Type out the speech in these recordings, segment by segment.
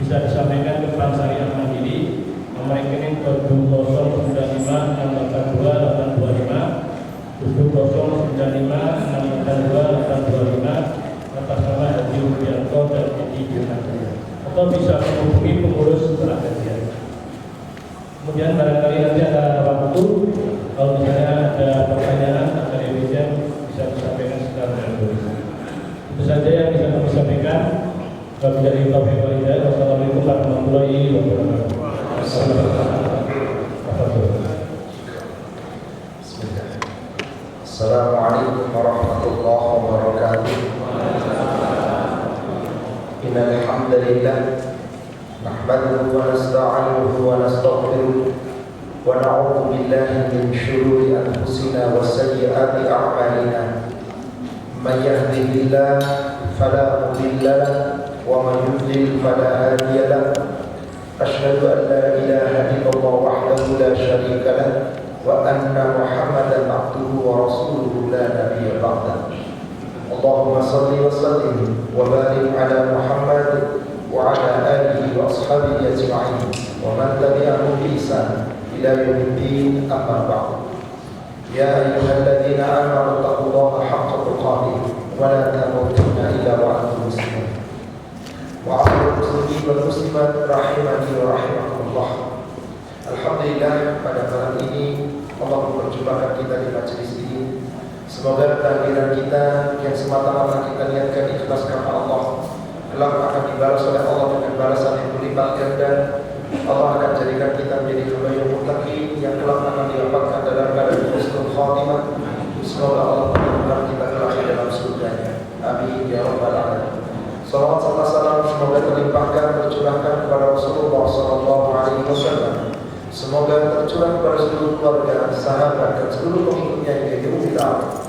bisa disampaikan ke Bank Syariah Mandiri nomor rekening 7095625 atas nama Haji Rudianto dan Edi Yunandria, atau bisa menghubungi pengurus setelah kajian. Kemudian barangkali nanti ada waktu, kalau misalnya ada pertanyaan atau revisi bisa disampaikan secara tertulis. Itu saja yang bisa kami sampaikan. Wabillahi taufiq wal hidayah. Wassalamualaikum warahmatullahi wabarakatuh. Assalamualaikum warahmatullahi wabarakatuh. Innal hamdalillah nahmaduhu wa nasta'inuhu wa nastaghfiruh wa na'udzu billahi min shururi anfusina wa sayyiati a'malina. May yahdihillahu fala mudilla lahu wa man yudlil fala hadiya lahu. Asyhadu an la ilaha illallah wahdahu la syarika lahu wa anna Muhammadan abduhu wa rasuluhu la nabiyya ba'dahu. Allahumma salli wa sallim wa barik ala Muhammad wa ala alihi wa ashabihi ajma'in wa man tabi'ahum bi ihsan ila yaumiddin, amma ba'd. Ya ayyuhalladzina amanu taqullaha haqqa tuqatih wa la tamutunna illa wa antum muslimun. Wa a'udzu muslimin wal muslimat rahimani wa rahimakumullah. Alhamdulillah, pada malam ini Allah memperjumpakan kita di majelis ini. Semoga kehadiran kita yang semata-mata kita niatkan ikhlas karena Allah kelak akan dibalas oleh Allah dengan balasan yang berlipat ganda. Allah akan jadikan kita menjadi hamba yang muttaqin yang kelak akan didapatkan dalam keadaan husnul khatimah. Semoga Allah mempertemukan kita kelak di dalam surganya. Amin ya rabbal alamin. Salawat serta salam semoga terlimpahkan tercurahkan kepada Rasulullah SAW. Semoga tercurah kepada seluruh keluarga, sahabat, dan seluruh pengikutnya hingga yaumil akhir.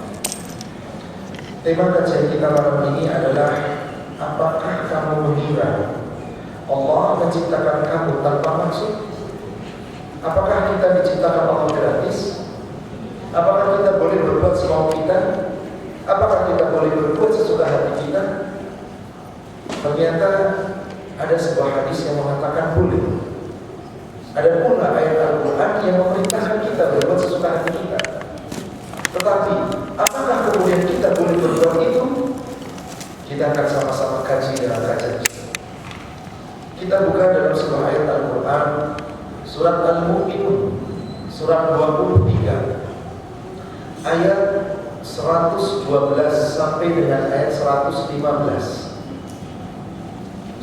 Tema kajian kita malam ini adalah, apakah kamu mengira Allah menciptakan kamu tanpa maksud? Apakah kita diciptakan Allah gratis? Apakah kita boleh berbuat semau kita? Apakah kita boleh berbuat sesuka hati kita? Ternyata ada sebuah hadis yang mengatakan boleh. Ada pula ayat Al-Quran yang memerintahkan kita berbuat sesuka hati kita. Tetapi apakah kemudian kita boleh berbuat itu? Kita akan sama-sama kaji dalam kajian kita. Kita buka dalam sebuah ayat Al-Quran, surat Al-Mu'minun, surat 23, ayat 112 sampai dengan ayat 115.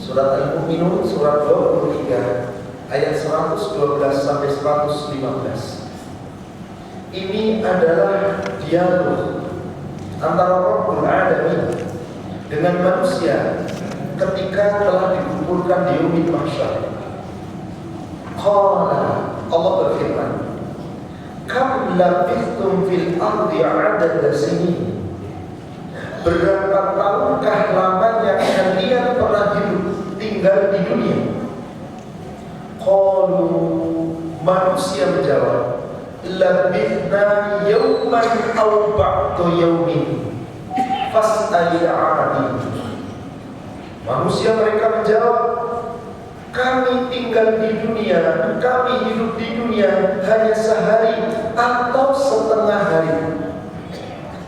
Surat Al-Mu'minun, surat 23, ayat 112 sampai 115. Ini adalah dialog antara Rabbul Alamin dengan manusia ketika telah dikumpulkan di yaumil mahsyar. Qala, Allah berfirman, kam labithtum fil ardi 'adada sinin. Berapa tahunkah lamanya kalian pernah hidup tinggal di dunia? Qalu, manusia menjawab, labithna yawman aw ba'da yawmin fas'alil 'adin. Manusia mereka menjawab, kami tinggal di dunia, kami hidup di dunia hanya sehari atau setengah hari.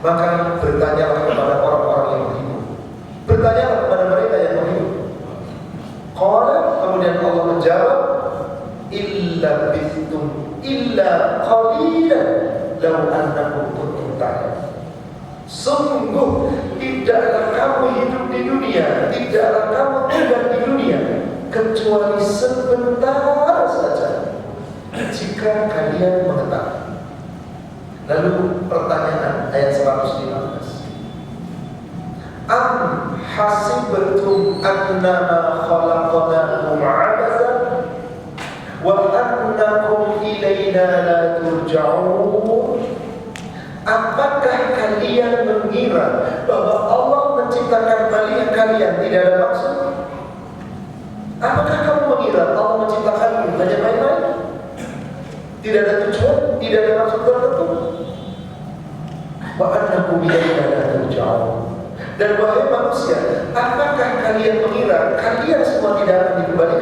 Maka bertanyalah kepada orang-orang yang beriman, bertanyalah kepada mereka yang beriman. Qala, kemudian Allah menjawab, illa bithtum illa qalilan law annakum kuntum ta'lamun. Sungguh tidaklah kamu hidup di dunia, tidaklah kamu tinggal di dunia kecuali sebentar saja jika kalian mengetahui. Lalu pertanyaan ayat 115. Am hasibtum annama khalaqnakum 'abathan wa annakum ilaina la turja'un. Apakah kalian mengira bahwa Allah menciptakan kalian tidak ada maksud? Apakah kamu mengira Allah menciptakan hanya main-main? Tidak ada tujuan, tidak ada maksud tertentu. Wa annakum ilaina la turja'un. Dan wahai manusia, apakah kalian mengira kalian semua tidak akan dikembalikan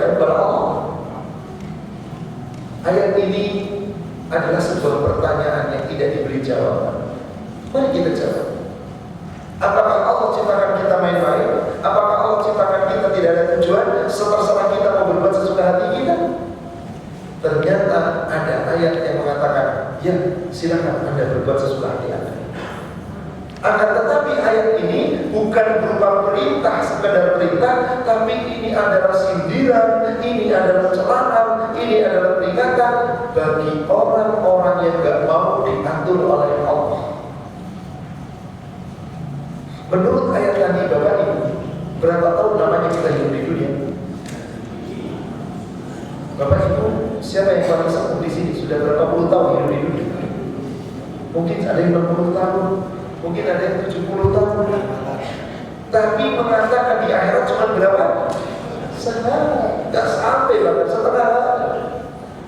seterserah kita mau berbuat sesuka hati kita. Ternyata ada ayat yang mengatakan, ya silakan Anda berbuat sesuka hati Anda. Akan tetapi ayat ini bukan berupa perintah, sekedar perintah, tapi ini adalah sindiran, ini adalah celaan, ini adalah peringatan bagi orang-orang yang gak mau diatur oleh Allah. Menurut ayat tadi Bapak Ibu, berapa tahun namanya kita hidup di dunia? Bapak Ibu, siapa yang paling sepuh di sini? Sudah berapa puluh tahun hidup di dunia? Mungkin ada yang 60 tahun, mungkin ada yang 70 tahun. Tapi mengatakan di akhirat cuma berapa? Sehari, gak sampai bahkan setengah hari.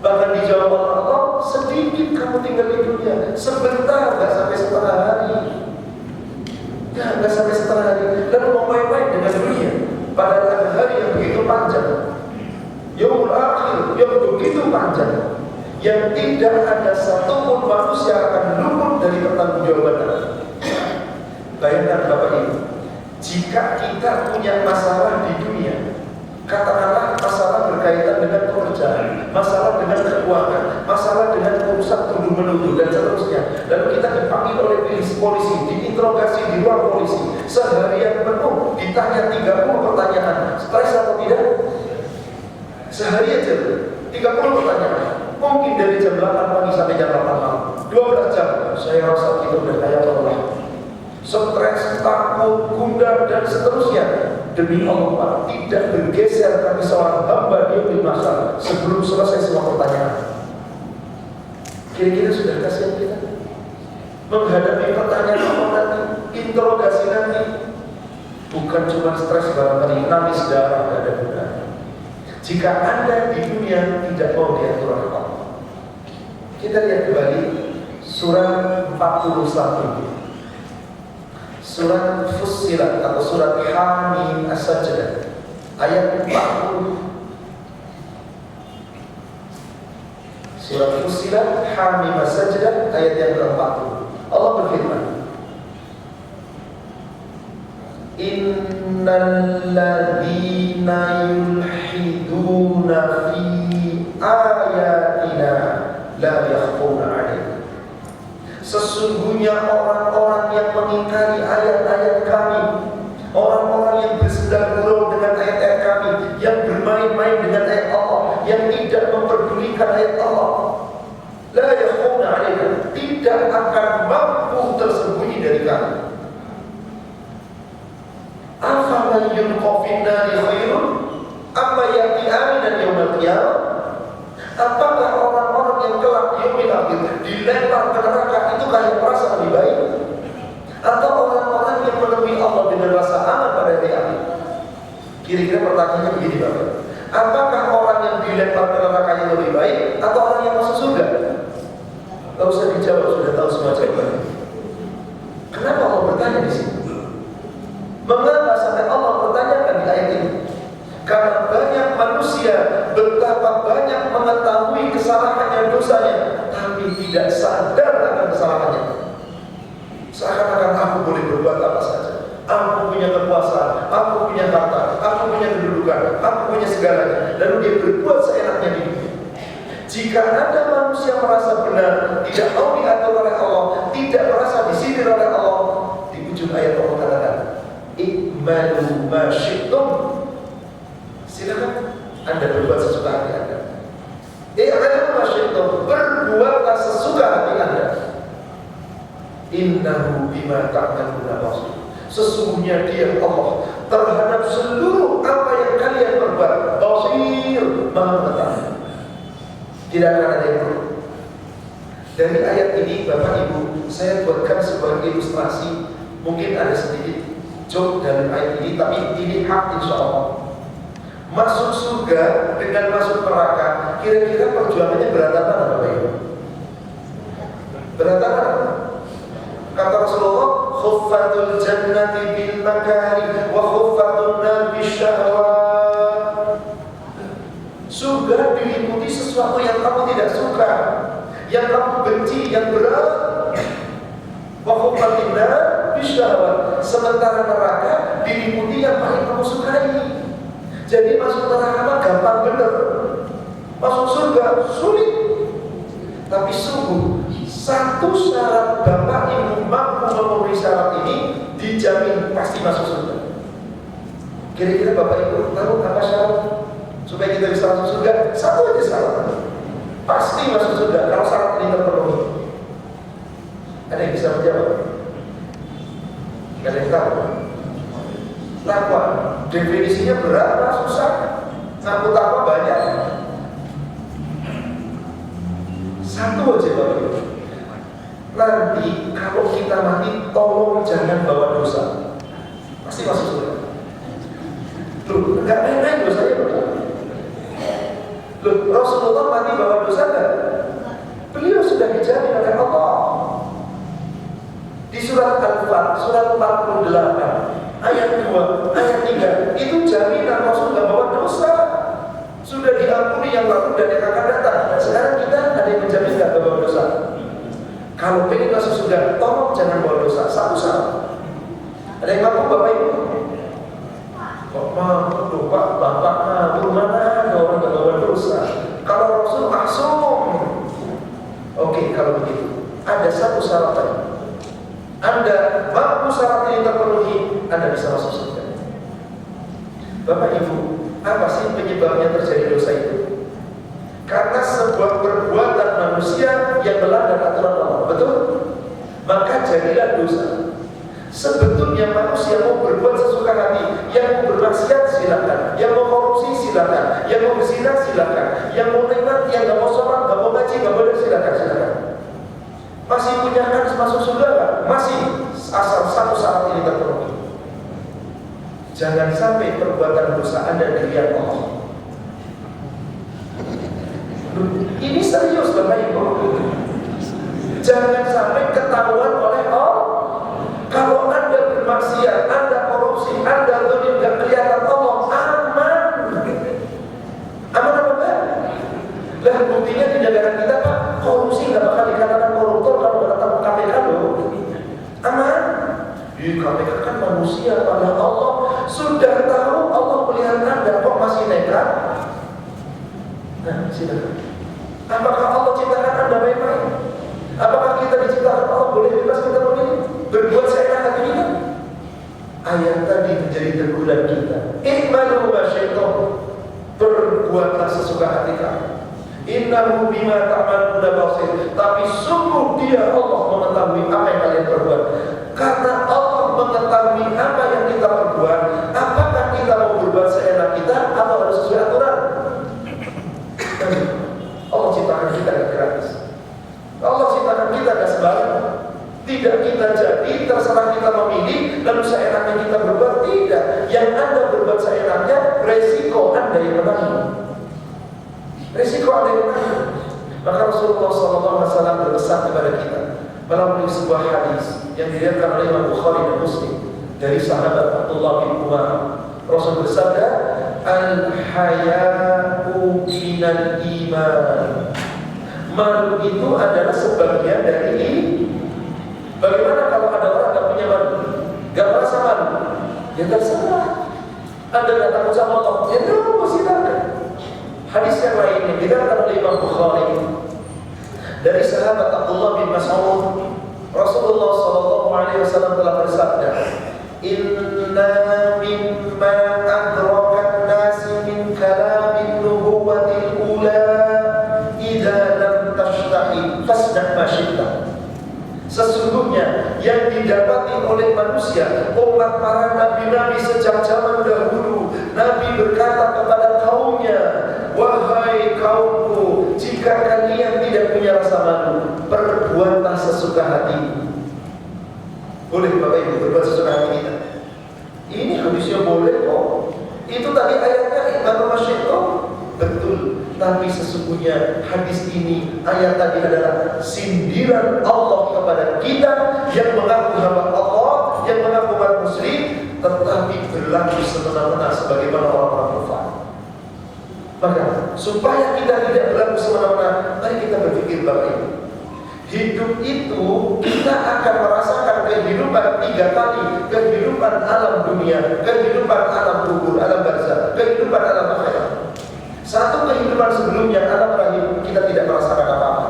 Bahkan dijawab oleh Allah, sedikit kamu tinggal di dunia, sebentar, gak sampai setengah hari. Ya, gak sampai setengah hari. Lalu mau main-main dengan dunia, padahal ada hari yang begitu panjang, yaumul akhir yang begitu panjang, yang tidak ada satupun manusia akan luput dari pertanggungjawaban. Bayangkan Bapak Ibu, jika kita punya masalah di dunia, katakanlah masalah berkaitan dengan pekerjaan, masalah dengan keuangan, masalah dengan urusan tuduh-menuduh dan seterusnya, lalu kita dipanggil oleh polisi, diinterogasi di ruang polisi, seharian penuh ditanya 30 pertanyaan, stres atau tidak? Sehari aja 30 pertanyaan, mungkin dari jam 8 pagi sampai jam 8 malam, 12 jam. Saya rasa itu udah kayak Allah, stres, takut, gundah dan seterusnya. Demi Allah, tidak bergeser kami seorang hamba dia di masa sebelum selesai semua pertanyaan. Kira-kira sudah kasihan kita menghadapi pertanyaan Allah nanti, interogasi nanti? Bukan cuma stres barangkali, nangis darah, ada gunanya. Jika Anda di dunia tidak mau diatur oleh Allah. Kita lihat kembali surat 41, surat Fussilat atau surat Hamim As-Sajdah ayat 40. Surat Fussilat Hamim As-Sajdah ayat yang ke-40. Allah berfirman, innal ladzina yulhiduna fi ayatina la yakhfuna 'alaina. Sesungguhnya orang-orang yang mengingkari ayat-ayat kami, orang-orang yang bersendagurau dengan ayat-ayat kami, yang bermain-main dengan ayat Allah, yang tidak memperdulikan ayat Allah, la yakhfuna 'alaina, tidak akan mampu tersembunyi dari kami. Afaman yulqa fin nari khairun amma ya'ti aminan yaumil qiyamah? Apakah orang-orang yang kelak di yaumil akhir dilempar ke neraka itu kalian merasa lebih baik, atau orang-orang yang menemui Allah dengan rasa aman pada hari akhir? Kira-kira pertanyaannya begini Bapak, apakah orang yang dilempar ke neraka yang lebih baik atau orang yang masuk surga? Gak usah dijawab, sudah tahu semua jawabannya. Kenapa Allah bertanya di sini? Mengapa sampai Allah bertanyakan di ayat ini? Karena banyak manusia betapa banyak mengetahui kesalahannya, dosanya, tapi tidak sadar akan kesalahannya. Seakan-akan aku boleh berbuat apa saja, aku punya kekuasaan, aku punya harta, aku punya kedudukan, aku punya segalanya, lalu dia berbuat seenaknya di dunia. Jika ada manusia merasa benar, tidak mau diatur oleh Allah, tidak merasa disindir oleh Allah, di ujung ayat Allah katakan, i'malu ma syi'tum, silakan Anda berbuat sesuka hati Anda. I'malu ma syi'tum, berbuatlah sesuka hati Anda. Innahu bima ta'maluna basir. Sesungguhnya Dia Allah terhadap seluruh apa yang kalian perbuat basir, Maha mengetahui. Tidak akan ada yang perlu. Dari ayat ini Bapak Ibu, saya buatkan sebuah ilustrasi. Mungkin ada sedikit joke dalam ayat ini, tapi ini hak insya Allah. Masuk surga dengan masuk neraka, kira-kira perjuangannya berat apa Bapak Ibu? Berat apa? Kata Rasulullah, khuffatul jannati bil makari wa khuffatun nar bisyahwat. Surga diliputi sesuatu yang kamu tidak suka, yang kamu benci, yang berat. Wa khuffatun nar bisyahwat. Sementara neraka diliputi yang paling kamu sukai. Jadi masuk neraka mah gampang bener, masuk surga sulit. Tapi sungguh satu syarat Bapak Ibu mampu memenuhi syarat ini, dijamin pasti masuk surga. Kira-kira Bapak Ibu tahu apa syarat supaya kita bisa masuk surga? Satu aja syarat, pasti masuk surga kalau syarat ini terpenuhi. Ada yang bisa menjawab? Gak ada yang tahu. Takwa definisinya berapa? Susah. Ngaku takwa banyak. Satu aja Bapak Ibu. Nanti kalau kita mati, tolong jangan bawa dosa, pasti masuk surga. Loh, nggak main-main dosanya betul. Loh, Rasulullah mati bawa dosa nggak? Beliau sudah dijamin oleh Allah. Di surat Al-Fat, surat 48, ayat 2, ayat 3, itu jaminan Rasul nggak bawa dosa. Sudah diampuni yang lalu dan yang akan datang. Sekarang kita ada yang menjamin nggak bawa dosa? Kalau pengen masuk surga, tolong jangan bawa dosa. Satu syarat. Ada yang mampu Bapak Ibu? Kok mampu loh Pak, Bapak ngabur, mana ada orang nggak bawa dosa? Kalau Rasul maksum. Oke, kalau begitu ada satu syarat tadi. Anda mampu syarat ini terpenuhi, Anda bisa masuk surga. Bapak Ibu, apa sih penyebabnya terjadi dosa itu? Karena sebuah perbuatan manusia yang melanggar aturan Allah, betul? Maka jadilah dosa. Sebetulnya manusia mau berbuat sesuka hati, yang mau bermaksiat silakan, yang mau korupsi silakan, yang mau berzina silakan, yang mau nikmat, yang nggak mau sholat, nggak mau ngaji, nggak boleh silakan. Masih punya kans masuk surga nggak? Masih, asal satu syarat ini terpenuhi. Jangan sampai perbuatan dosa Anda dilihat Allah. Ini serius Bapak Ibu. Jangan sampai ketahuan oleh Allah. Kalau Anda bermaksiat, Anda korupsi, Anda zalim, nggak kelihatan Allah, aman. Aman apa enggak? Lah buktinya di negara kita Pak, korupsi nggak bakal dikatakan koruptor kalau nggak datang ke KPK loh. Aman. Di KPK kan manusia, pada Allah sudah tahu Allah melihat Anda kok masih nekat. Nah, silakan. Apakah Allah ciptakan Anda baik-baik? Apakah kita diciptakan Allah boleh bebas kita memilih? Berbuat seenak hati kita? Ayat tadi menjadi teguran kita. I'malu ma syi'tum. Berbuatlah sesuka hati kamu. Innahu bima ta'maluna basir. Tapi sungguh Dia Allah mengetahui apa yang kalian perbuat. Karena Allah mengetahui apa yang kita perbuat, apakah kita mau berbuat seenak kita atau harus sesuai aturan? Allah ciptakan kita gak gratis. Allah ciptakan kita gak sembarangan. Tidak kita jadi, terserah kita memilih, lalu seenaknya kita berbuat. Tidak. Yang Anda berbuat seenaknya, resiko Anda yang menanggung. Resiko Anda yang menanggung. Maka Rasulullah SAW berpesan kepada kita melalui sebuah hadis yang diriwayatkan oleh Imam Bukhari dan Muslim dari sahabat Abdullah bin Umar. Rasul bersabda, al-haya'u minal iman. Malu itu adalah sebagian dari iman. Bagaimana kalau ada orang gak punya malu, gak merasa malu? Ya terserah. Anda gak takut sama Allah, ya terus silakan. Hadis yang lain yang diriwayatkan oleh Imam Bukhari dari sahabat Abdullah bin Mas'ud, Rasulullah SAW telah bersabda, inna mimma adrakan nasi min kalamin nubuwatil ula idza lam tashtahi fasna' ma syi'ta. Sesungguhnya yang didapati oleh manusia, umat para nabi-nabi sejak zaman dahulu, Nabi berkata kepada kaumnya, wahai kaumku, jika kalian tidak punya rasa malu, perbuatlah sesuka hati. Boleh Bapak Ibu berbuat sesuka hati kita? Ini hadisnya boleh kok. Itu tadi ayatnya Imam Masyi'tum. Betul. Tapi sesungguhnya hadis ini, ayat tadi adalah sindiran Allah kepada kita yang mengaku hamba Allah, yang mengaku umat muslim, tetapi berlaku semena-mena sebagaimana orang-orang kafir. Maka supaya kita tidak berlaku semena-mena, mari kita berpikir Bapak Ibu. Hidup itu kita akan merasakan kehidupan 3 kali. Kehidupan alam dunia, kehidupan alam kubur, alam barzakh, kehidupan alam akhirat. Satu kehidupan sebelumnya, alam rahim, kita tidak merasakan apa-apa.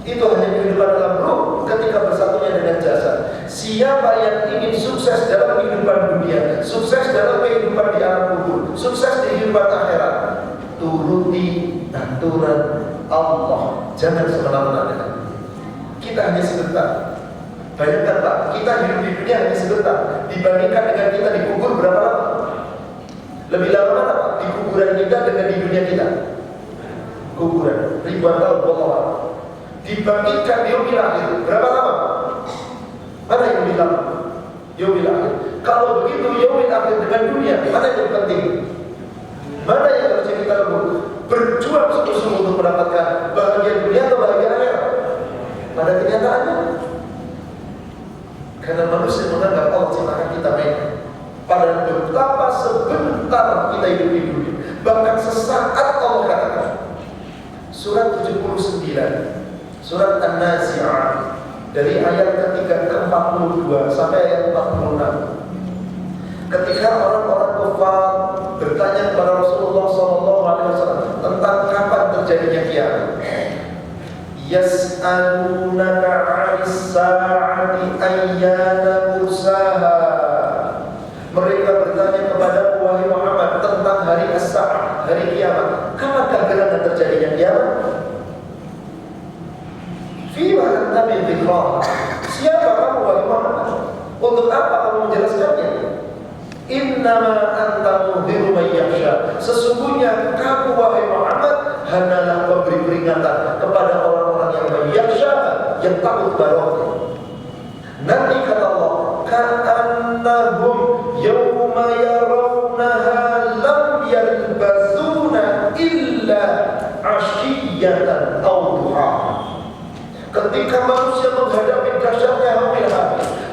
Itu hanya kehidupan alam ruh ketika bersatunya dengan jasad. Siapa yang ingin sukses dalam kehidupan dunia, sukses dalam kehidupan di alam kubur, sukses di kehidupan akhirat, turuti aturan Allah. Jangan semena-mena dengan kita hanya sebentar. Bayangkan Pak, kita hidup di dunia hanya sebentar dibandingkan dengan kita dikubur berapa lama? Lebih lama mana Pak? Di kuburan kita dengan di dunia kita. Kuburan ribuan tahun bawah. Dibandingkan di yaumil akhir berapa lama? Mana yang lebih lama? Yaumil akhir. Kalau begitu yaumil akhir dengan dunia, mana yang penting? Mana yang harus kita lakukan? Berjuang sungguh-sungguh untuk mendapatkan bahagia dunia atau bahagia akhirat? Pada kenyataannya, karena manusia menganggap Allah ciptakan kita main. Padahal betapa sebentar kita hidup di dunia. Bahkan sesaat Allah katakan. Surat 79, surat An-Nazi'ah, dari ayat ketiga ke-42 sampai ayat 46. Ketika orang-orang kafir bertanya kepada Rasulullah SAW tentang kapan terjadinya kiamat. Yas'alunaka 'anis sa'ati ayyana mursaha. Mereka bertanya kepada wahai Muhammad tentang hari as-sa'ah, hari kiamat. Kapankah gerangan terjadinya kiamat? Fima anta min dhikrah. Siapa kamu wahai Muhammad? Untuk apa kamu menjelaskannya? Innama anta mundhiru man yakhsha. Sesungguhnya kamu wahai Muhammad hanyalah pemberi peringatan kepada orang-orang yang yakhsha, yang takut kepada Allah. Nanti kata Allah, ka'annahum yawma yarawnaha lam yalbasuna illa 'ashiyatan aw duhaha. Ketika manusia menghadapi dahsyatnya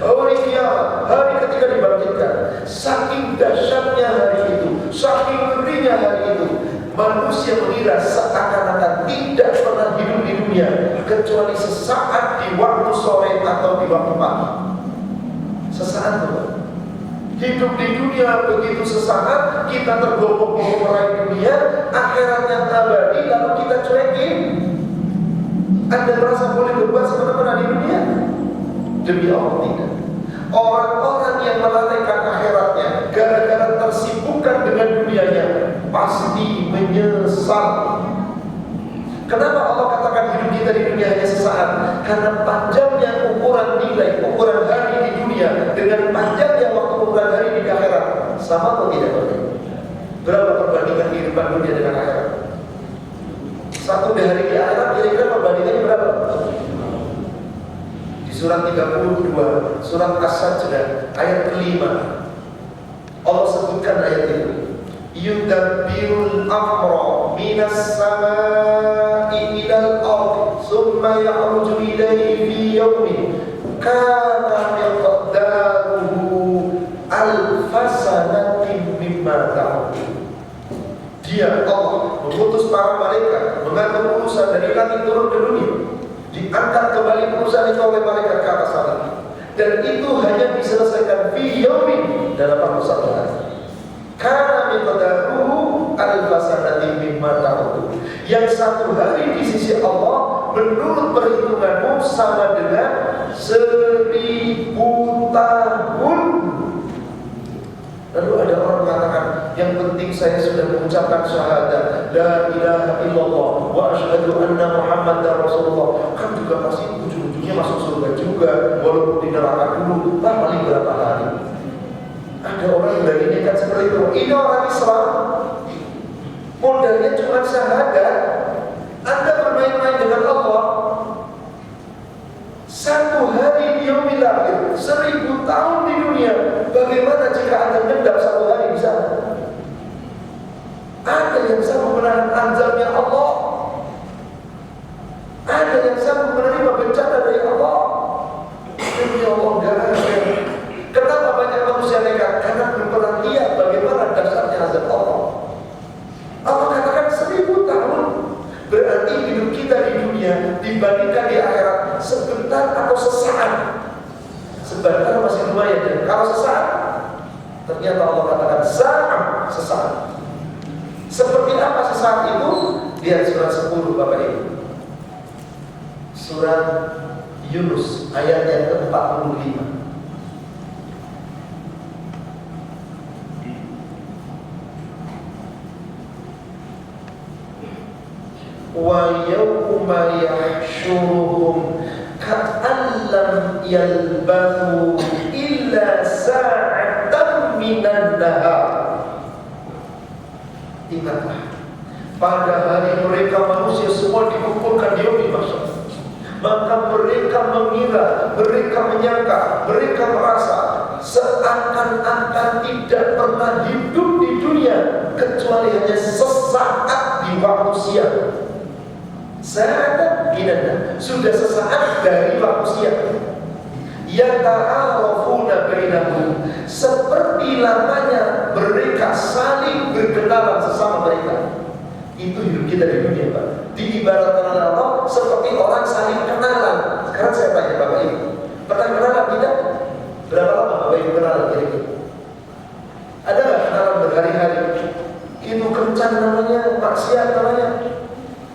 hari kiamat, hari ketika dibangkitkan, saking dahsyatnya hari itu, saking ngerinya hari itu, manusia mengira seakan-akan tidak pernah hidup di dunia kecuali sesaat di waktu sore atau di waktu pagi. Sesaat itu. Hidup di dunia begitu sesaat, kita tergolong-golong meraih dunia, akhiratnya abadi, lalu kita cuekin. Anda merasa boleh berbuat semena-mena di dunia? Demi Allah tidak. Orang-orang yang melalaikan akhiratnya gara-gara tersibukkan dengan dunianya pasti menyesal. Kenapa Allah katakan hidup kita di dunia hanya sesaat? Karena panjangnya ukuran nilai, ukuran hari di dunia dengan panjangnya waktu ukuran hari di akhirat sama atau tidak? Berapa perbandingan kehidupan dunia dengan akhirat? Satu hari di akhirat kira-kira perbandingannya berapa? Di surat 32, surat As-Sajdah ayat ke-5, Allah sebutkan ayat itu. Yudabbirul amra minas samai ilal ardh summa ya'ruju ilayhi fi yawmin kana miqdaruhu alfasanatin mimma ta'udun. Dia Allah mengutus para malaikat mengambil urusan dari langit turun ke dunia, diangkat kembali urusan itu oleh malaikat ke atas langit, dan itu hanya diselesaikan fi yaumin dalam waktu satu hari. Karena miqdaruhu alfasanatin mimma ta'udun. Yang satu hari di sisi Allah menurut perhitunganmu sama dengan 1000 tahun. Lalu ada orang mengatakan, yang penting saya sudah mengucapkan syahadat la ilaha illallah wa asyhadu anna Muhammadar Rasulullah. Kan juga pasti ujung-ujungnya masuk surga juga, walaupun di neraka dulu, paling berapa hari. Ada orang yang dari nekat seperti itu. Ini orang Islam, modalnya cuma syahadat. Anda bermain-main dengan Allah. Satu hari di yaumil akhir, 1000 tahun di dunia. Bagaimana jika Anda mendap satu hari di sana? Ada yang sanggup menahan azabnya Allah. Ada yang sanggup menerima bencana dari Allah. Demi Allah enggak ada. Kenapa banyak manusia nekat? Karena belum pernah lihat bagaimana dasarnya azab Allah. Allah katakan 1000 tahun. Berarti hidup kita di dunia dibandingkan di akhirat sebentar atau sesaat. Sebentar masih lumayan, kalau sesaat, ternyata Allah katakan sesaat. Seperti apa sesaat itu? Lihat surat 10 Bapak Ibu. Surat Yunus ayat yang ke-45. Wa yawma yahsyuruhum ka'an lam yalbathu illa sa'atan minan nahar. Ingatlah, pada hari mereka manusia semua dikumpulkan di yaumil mahsyar, maka mereka mengira, mereka menyangka, mereka merasa seakan-akan tidak pernah hidup di dunia kecuali hanya sesaat di waktu siang. Saat binatang sudah sesaat dari waktu siang. Yata'arafuna bainahum, seperti lamanya mereka saling berkenalan sesama mereka. Itu hidup kita di dunia, Pak. Diibaratkan oleh Allah seperti orang saling kenalan. Sekarang saya tanya Bapak Ibu, pernah kenalan tidak? Berapa lama Bapak Ibu kenalan kira-kira? Ada nggak kenalan berhari-hari? Itu kencan namanya, maksiat namanya.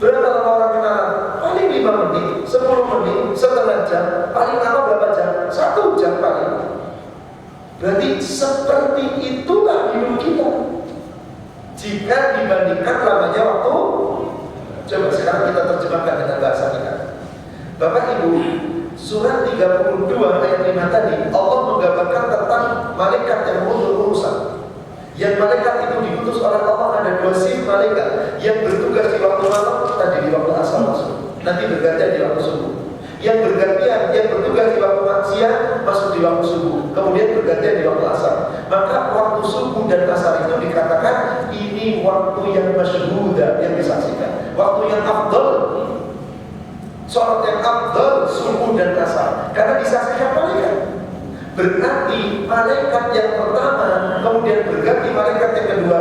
Berapa lama orang kenalan? Paling 5 menit, 10 menit, setengah jam. Paling lama berapa jam? 1 jam paling. Berarti seperti itulah hidup kita jika dibandingkan lamanya waktu. Coba sekarang kita terjemahkan dengan bahasa kita. Bapak Ibu, surat 32 ayat 5 tadi Allah menggambarkan tentang malaikat yang berurusan. Yang malaikat itu diutus oleh Allah, ada 2 shift malaikat yang bertugas di waktu malam, tadi di waktu asar masuk, nanti bergantian di waktu subuh. Yang bergantian, yang bertugas di waktu siang masuk di waktu subuh, kemudian bergantian di waktu asar. Maka waktu subuh dan asar itu dikatakan ini waktu yang masyhuda, yang disaksikan, waktu yang afdal, sholat yang afdal subuh dan asar, karena disaksikan malaikat. Berarti malaikat yang pertama kemudian berganti malaikat yang kedua,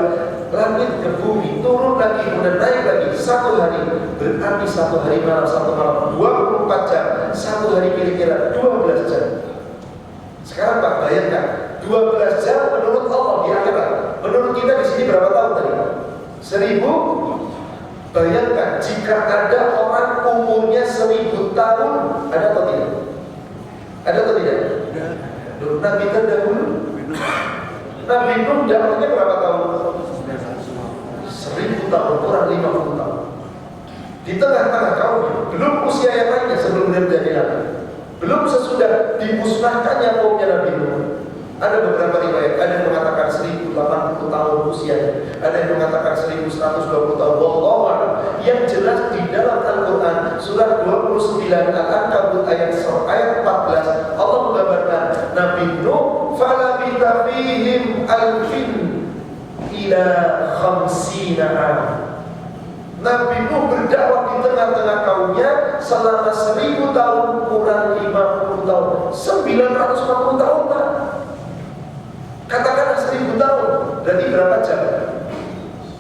langit ke bumi, turun lagi, kemudian naik lagi 1 hari. Berarti 1 hari malam, 1 malam 24 jam, 1 hari kira-kira 12 jam. Sekarang Pak bayangkan 12 jam menurut Allah di akhirat. Menurut kita di sini berapa tahun tadi? 1000. Bayangkan jika ada orang umurnya 1000 tahun, ada atau tidak? Ada atau tidak? Nabi terdahulu, Nabi Nuh dakwahnya berapa tahun? 1000 tahun, kurang 50 tahun. Di tengah-tengah kaum, belum usia yang lainnya sebelum dia menjadi nabi, belum sesudah dimusnahkannya kaumnya Nabi Nuh. Ada beberapa riwayat, ada yang mengatakan 1080 tahun usianya, ada yang mengatakan 1120 tahun. Wallahu a'lam. Yang jelas di dalam Al-Quran surat 29 Al-Ankabut ayat 14 Allah menggambarkan Nabi Nuh falabitha fihim alfin ila khamsina am. Nabi Nuh berdakwah di tengah-tengah kaumnya selama 1000 tahun kurang 50 tahun, 950 tahun Pak. Katakanlah 1000 tahun, berarti berapa jam?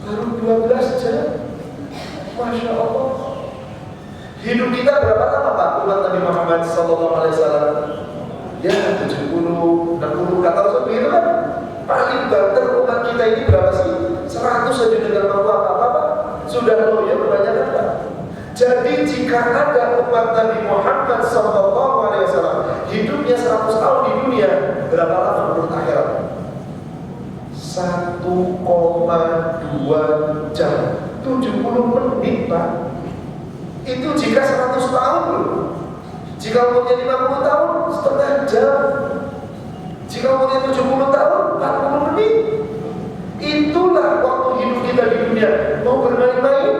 Baru 12 jam. Masya Allah. Hidup kita berapa lama Pak? Umat Nabi Muhammad SAW. Ya 70, 60 kata Rasul begitu kan? Paling banter umat kita ini berapa sih? 100 saja dengan mampu apa-apa sudah loyo kebanyakan Pak. Jadi jika ada umat Nabi Muhammad SAW hidupnya 100 tahun di dunia, berapa lama menurut akhirat? 1,2 jam, 70 menit Pak. Itu jika 100 tahun loh. Jika umurnya 50 tahun, setengah jam. Jika umurnya 70 tahun, 40 menit. Itulah waktu hidup kita di dunia. Mau bermain-main?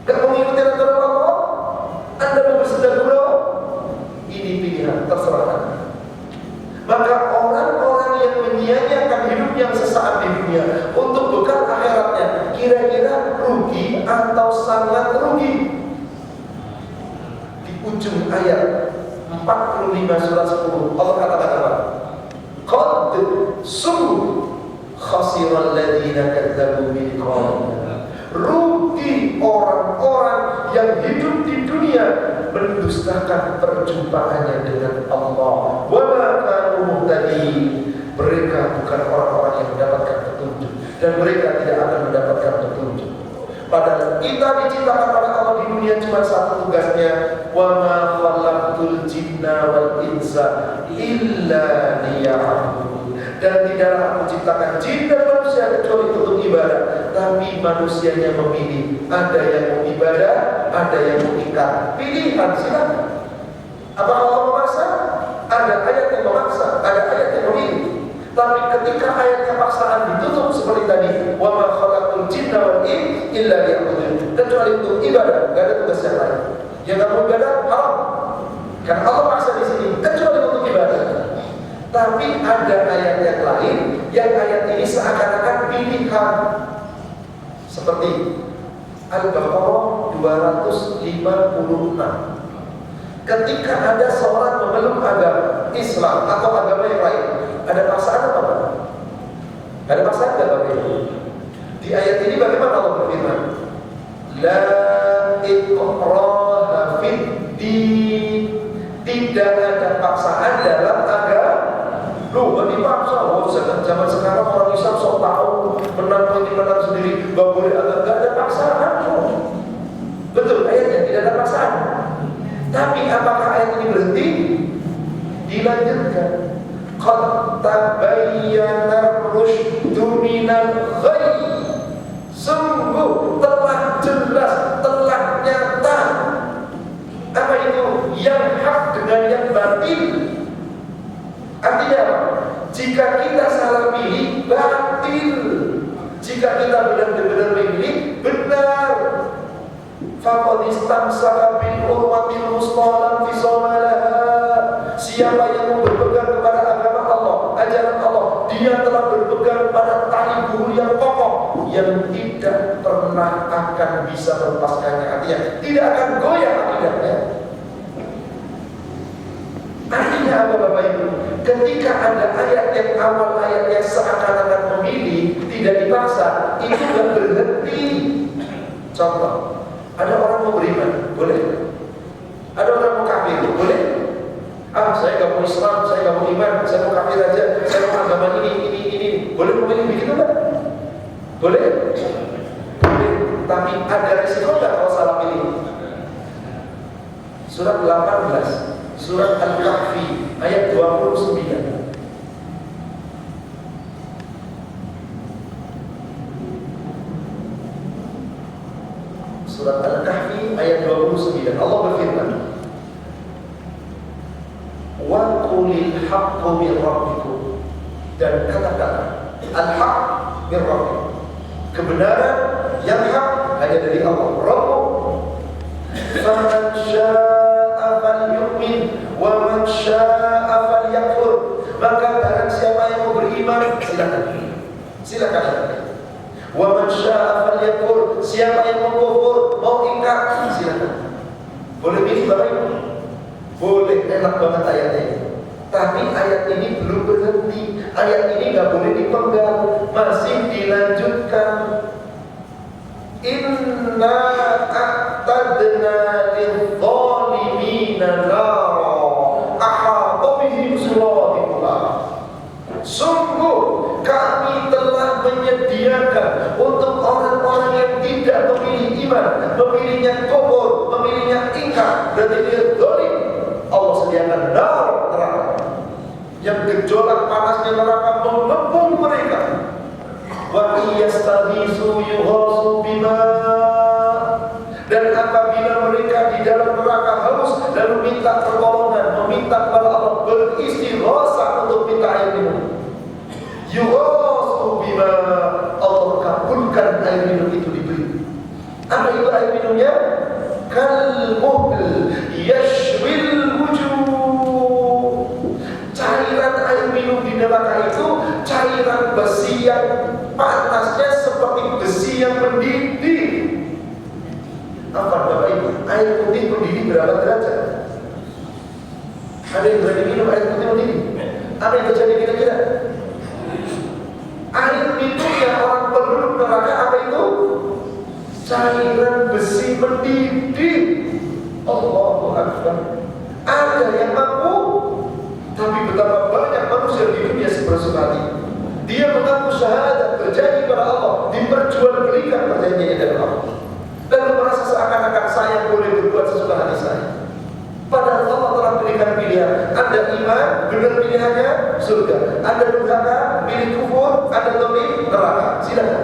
Gak mau ngikutin aturan Allah? Anda mau bersedekah gurau? Ini pilihan, terserah. Maka orang-orang yang menyia-nyiakan hidup yang sesaat di dunia untuk bekal akhiratnya, kira-kira rugi atau sangat rugi? Di ujung ayat 45 surat 10 Allah katakan apa? Qad sungguh khasiral ladzina kadzabu bi liqa'ina. Rugi orang-orang yang hidup di dunia dunia mendustakan perjumpaannya dengan Allah. Wa ma kanu muhtadin. Mereka bukan orang-orang yang mendapatkan petunjuk, dan mereka tidak akan mendapatkan petunjuk. Padahal kita diciptakan oleh Allah di dunia cuma satu tugasnya, wa ma khalaqtul jinna wal insa illa liya'budun. Dan tidaklah aku ciptakan jin dan manusia kecuali untuk ibadah. Tapi manusianya memilih, ada yang mau ibadah, ada yang mau ingkar. Pilihan silakan. Apakah Allah memaksa? Ada ayat yang memaksa, ada ayat yang memilih. Tapi ketika ayatnya paksaan ditutup seperti tadi, wa ma khalaqtul jinna wal insa illa liya'budun, kecuali untuk ibadah, enggak ada tugas yang lain. Yang enggak mau ibadah haram. Karena Allah paksa di sini kecuali untuk ibadah. Tapi ada ayat yang lain, yang ayat ini seakan-akan pilihan. Seperti Al-Baqarah 256. Ketika ada seorang memeluk agama Islam atau agama yang lain, ada paksaan apa Pak? Ada paksaan enggak Bapak Ibu? Di ayat ini bagaimana Allah berfirman? La ikraha fid din. Tidak ada paksaan dalam agama. Loh, gak dipaksa. Oh, zaman sekarang orang Islam sok tahu, menang sendiri, gak boleh agak, gak ada paksaan. Betul, ayatnya tidak ada paksaan. Tapi apakah ayat ini berhenti? Dilanjutkan. Qad tabayyana rusydu minal ghayy. Sungguh telah jelas, telah nyata. Apa itu? Yang hak dengan yang batil. Artinya apa? Jika kita salah pilih, batil. Jika kita benar-benar memilih, benar. Faqad istamsaka bil urwatil wuthqa lam fisama laha. Siapa yang mau berpegang kepada agama Allah, ajaran Allah, dia telah berpegang pada tali guru yang kokoh, yang tidak pernah akan bisa melepaskannya. Artinya tidak akan goyah akidahnya. Artinya apa Bapak Ibu? Ketika ada ayat yang awal ayatnya seakan-akan memilih, tidak dipaksa, itu tidak berhenti. Contoh, ada orang mau beriman, boleh? Ada orang mau kafir, boleh? Ah, saya gak mau Islam, saya gak mau iman, saya mau kafir aja, saya mau agama ini. Boleh memilih begitu kan? Boleh? Boleh, tapi ada resiko gak kalau salah pilih? Surat 18, Surat Al-Kahfi, ayat 29. Surat Al-Kahfi ayat 29. Allah berfirman, wa qulil haqqu min rabbikum, dan katakanlah al-haq min rabbikum, kebenaran yang hak hanya dari Allah Rabb. Faman syaa'a falyu'min wa man syaa'a falyakfur. Maka barang siapa yang mau beriman, silakan. Wa man syaa'a falyakfur. Siapa yang mau kufur, mau ingkar, silakan. Boleh pilih Bapak Ibu? Boleh, enak banget ayatnya ini. Tapi ayat ini belum berhenti. Ayat ini nggak boleh dipenggal, masih dilanjutkan. Inna a'tadna lidh-dhalimina nara ahata bihim suradiquha. Sungguh kami telah menyediakan untuk orang-orang yang tidak memilih iman, memilihnya kufur, memilihnya ingkar, berarti dia zalim. Allah sediakan neraka yang gejolak panasnya neraka mengepung mereka. Wa iyastaghisu yughasu bima. Dan apabila mereka di dalam neraka haus lalu minta pertolongan, meminta kepada Allah, beristighatsah untuk minta air minum, yughasu bima, Allah kabulkan air minum itu diberi. Apa itu air minumnya? Kalmuhl yashwil wujuh. Cairan air minum di neraka itu cairan besi yang panasnya seperti besi yang mendidih. Apa Bapak Ibu? Air putih mendidih berapa derajat? Ada yang berani minum air putih mendidih? Apa yang terjadi kira-kira? Air minum yang orang penduduk neraka apa itu? Cairan besi mendidih. Allahu Akbar. Ada yang mampu, tapi betapa banyak manusia di dunia seperti hati. Dia mengaku syahadat, berjanji pada Allah, diperjualbelikan perjanjiannya dengan Allah, lalu merasa seakan-akan saya boleh berbuat sesuka hati saya. Padahal Allah telah berikan pilihan. Anda iman, benar pilihannya surga. Anda durhaka, pilih kufur, Anda zalim, neraka. Silakan.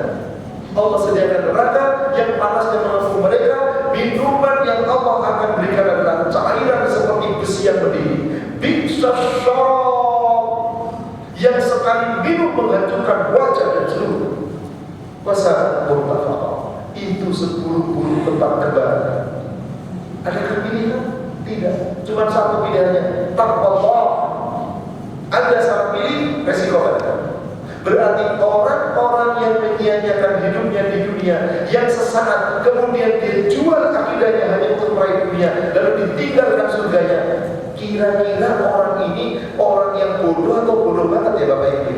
Allah sediakan neraka yang panasnya mengampu mereka. Minuman yang Allah akan berikan adalah cairan seperti besi yang berdiri. Bisa syarab yang sekali minum menghancurkan wajah dan seluruh. Wasa'at murtafaqah. Itu 10 tempat kebahagiaan. Adakah pilihan? Tidak. Cuma satu pilihannya, taqwallah. Anda salah pilih, resiko Anda. Berarti orang-orang yang menyia-nyiakan hidupnya di dunia, yang sesaat kemudian dia jual akidahnya hanya untuk meraih dunia, lalu ditinggalkan surganya. Kira-kira orang ini orang yang bodoh atau bodoh banget ya Bapak Ibu?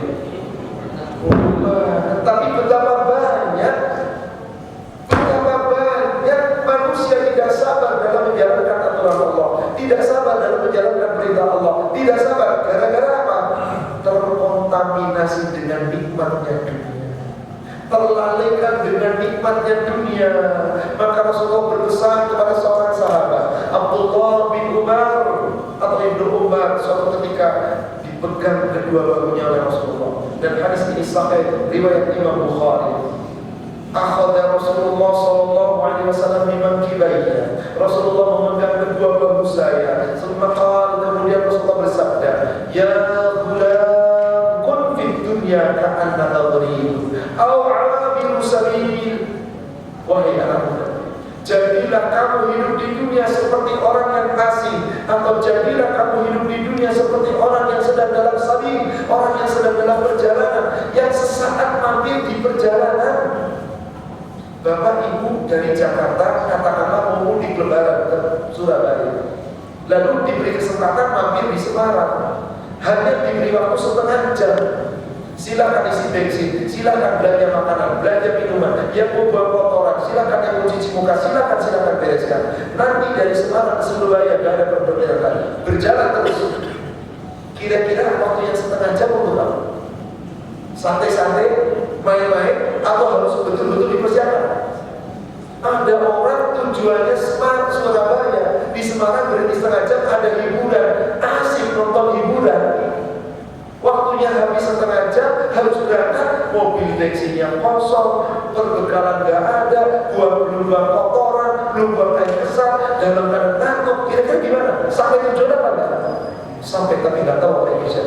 Bodoh banget. Tapi betapa banyak manusia tidak sabar dalam menjalankan aturan Allah, tidak sabar dalam menjalankan perintah Allah, tidak sabar gara-gara apa? Terkontaminasi dengan nikmatnya dunia, terlalaikan dengan nikmatnya dunia. Maka Rasulullah berpesan kepada seorang sahabat, Abdullah bin Umar atau Ibnu Umar, suatu ketika dipegang kedua bahunya oleh Rasulullah, dan hadis ini sahih riwayat Imam Bukhari. Akhadha Rasulullah sallallahu alaihi wasallam mimman kibaiya. Rasulullah memegang kedua bahu saya. Kemudian Rasulullah bersabda, "Ya ghulam, kun fid dunya ka'annaka gharib aw 'abiru sabil." Wahai anak muda, jadilah kamu hidup di dunia seperti orang yang asing, atau jadilah kamu hidup di dunia seperti orang yang sedang dalam sabil, orang yang sedang dalam perjalanan, yang sesaat mampir di perjalanan. Bapak Ibu dari Jakarta katakanlah mau mudik lebaran ke Surabaya, lalu diberi kesempatan mampir di Semarang, hanya diberi waktu setengah jam. Silakan isi bensin, silakan belanja makanan, belanja minuman, yang mau buang kotoran, silakan yang mau cuci muka, silakan bereskan. Nanti dari Semarang ke Surabaya gak ada perjalanan, berjalan terus. Kira-kira waktu yang setengah jam untuk apa? Santai-santai, main-main, atau harus betul-betul dipersiapkan? Ada orang tujuannya Semarang Surabaya, di Semarang berhenti setengah jam, ada hiburan, asik nonton hiburan. Waktunya habis setengah jam, harus berangkat, mobil bensinnya kosong, perbekalan gak ada, belum buang kotoran, belum buang air besar, dalam keadaan ngantuk. Kira-kira gimana? Sampai tujuan apa enggak? Sampai tapi nggak tahu apa yang bisa.